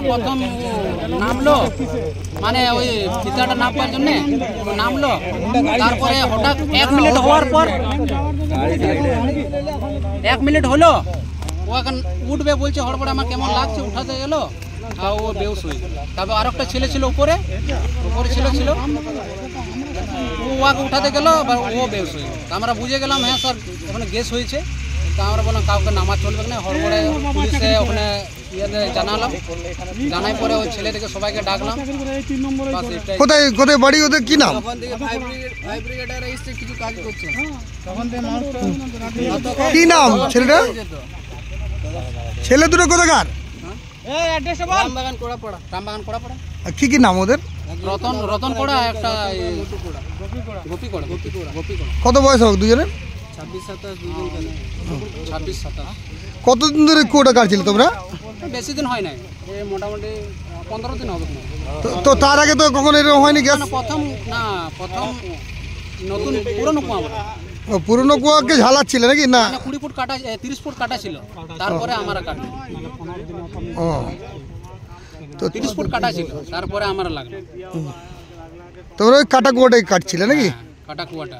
প্রথম নামলো, মানে ওই ফিতাটা নামার জন্য নামলো। তারপরে হঠাৎ 1 মিনিট হওয়ার পর 1 মিনিট হলো, ও এখন উঠবে বলছে, হড়বড় আমার কেমন লাগছে, উঠাতে গেল আর ও বেউস হয়ে গেল। তারপর আর একটা ছেলে ছিল উপরে ছিল ও ওকে উঠাতে গেল, ও বেউস হয়ে গেল। আমরা বুঝে গেলাম হ্যাঁ স্যার ওখানে গ্যাস হয়েছে। তা আমরা বললাম কাউকে নামা চলবে না, হড়বড়ে পুলিশে ওখানে ইয়েতে জানালাম। জানাই পরে ওই ছেলে থেকে সবাইকে ডাকলাম। কোথায় কোথায় বাড়ি, ওদের কি নাম? কিছু কাজ করছে। কি নাম ছেলেটা? ছেলে দুটো কোথাকার? রামবাগান কোড়াপাড়া। কি কি নাম ওদের? রতন কোড়া, একটা গোপী কোড়া। কত বয়স হবে দুজনের? 26-27 দুজন। 26-27। কতদিন ধরে কোটা কাটছিলে তোমরা? বেশি দিন হয় নাই, মোটামুটি 15 দিন হবে। তো তার আগে তো কখনো এরকম হয়নি গ্যাস? প্রথম নতুন পুরনো কুয়া। পুরনো কুয়াকে ঝালাচ্ছিলে নাকি? না 20 ফুট কাটা, 30 ফুট কাটা ছিল, তারপরে আমরা কাটলাম। ও তো 30 ফুট কাটা ছিল, তারপরে আমরা লাগলো। তোমরা ওই কাটা কুয়াটাই কাটছিলে নাকি? কাটা কুয়াটা।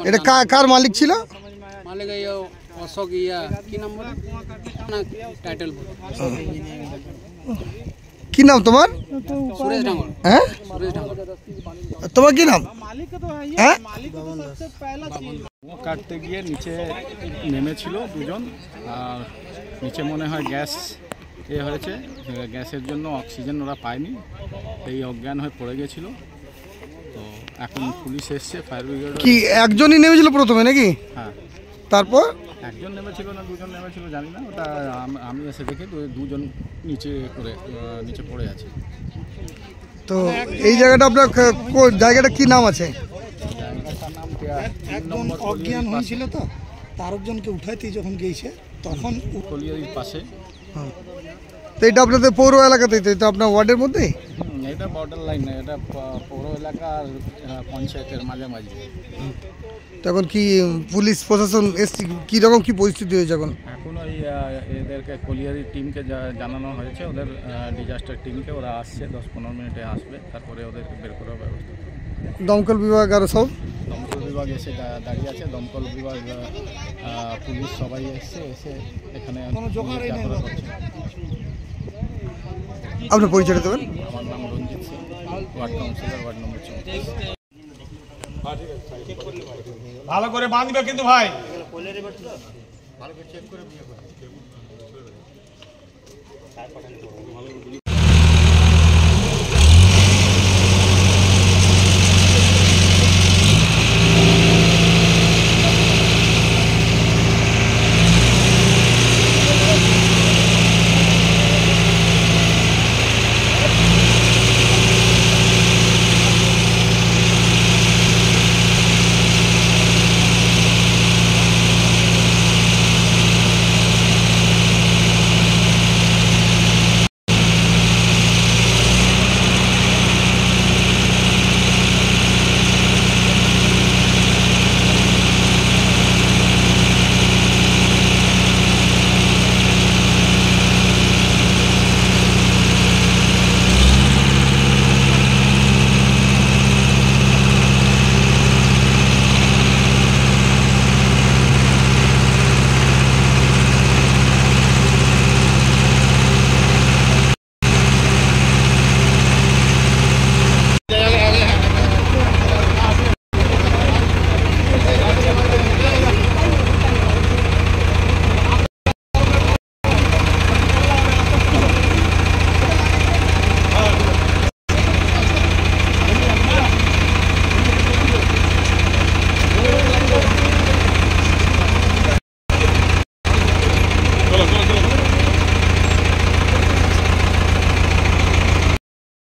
এটা কার মালিক ছিল? মালিক এই অশোক কি নাম বলে না, টাইটেল বলে। কি নাম তোমার? সুরেশ ডাঙ্গর। হ্যাঁ সুরেশ ডাঙ্গর। তোমার কি নাম? হ্যাঁ কাটতে গিয়ে নিচে নেমেছিল দুজন, আর নিচে মনে হয় গ্যাস হয়েছে, গ্যাসের জন্য অক্সিজেন ওরা পায়নি, এই অজ্ঞান হয়ে পড়ে গেছিল। তো এখন পুলিশ এসছে, ফায়ার ব্রিগেড। কি একজনই নেমেছিল প্রথমে নাকি? হ্যাঁ। তারপর একজন নেমেছিল না দুজন নেমেছিল জানি না, ওটা আমি এসে দেখি দুজন নিচে পড়ে আছে। তো এই জায়গাটা আপনার জায়গাটা কি নাম আছে? একদম অজ্ঞান হয়েছিল, তো তার একজনকে উঠাইতে যখন গিয়েছে তখন কলিয়ারির পাশে। তো এটা আপনাদের পৌর এলাকাতেই, তো এটা আপনার ওয়ার্ডের মধ্যেই? এটা বর্ডার লাইন না, এটা পৌর এলাকা আর পঞ্চায়েতের মাঝামাঝি। তখন কি পুলিশ প্রশাসন এসছে, কীরকম কি পরিস্থিতি হয়েছে এখন? এখন ওই এদেরকে কলিয়ারি টিমকে জানানো হয়েছে, ওদের ডিজাস্টার টিমকে, ওরা আসছে 10-15 মিনিটে আসবে, তারপরে ওদেরকে বের করার ব্যবস্থা। দমকল বিভাগ আর সব? দমকল বিভাগ এসে দাঁড়িয়ে আছে, দমকল বিভাগ, পুলিশ সবাই এসে এখানে আপনার পরিচয় দেবেন? আমার নাম Ranjit Singh, ward councillor, ward number 34। ভালো করে বাঁধবে কিন্তু ভাই। ভালো করে চেক করে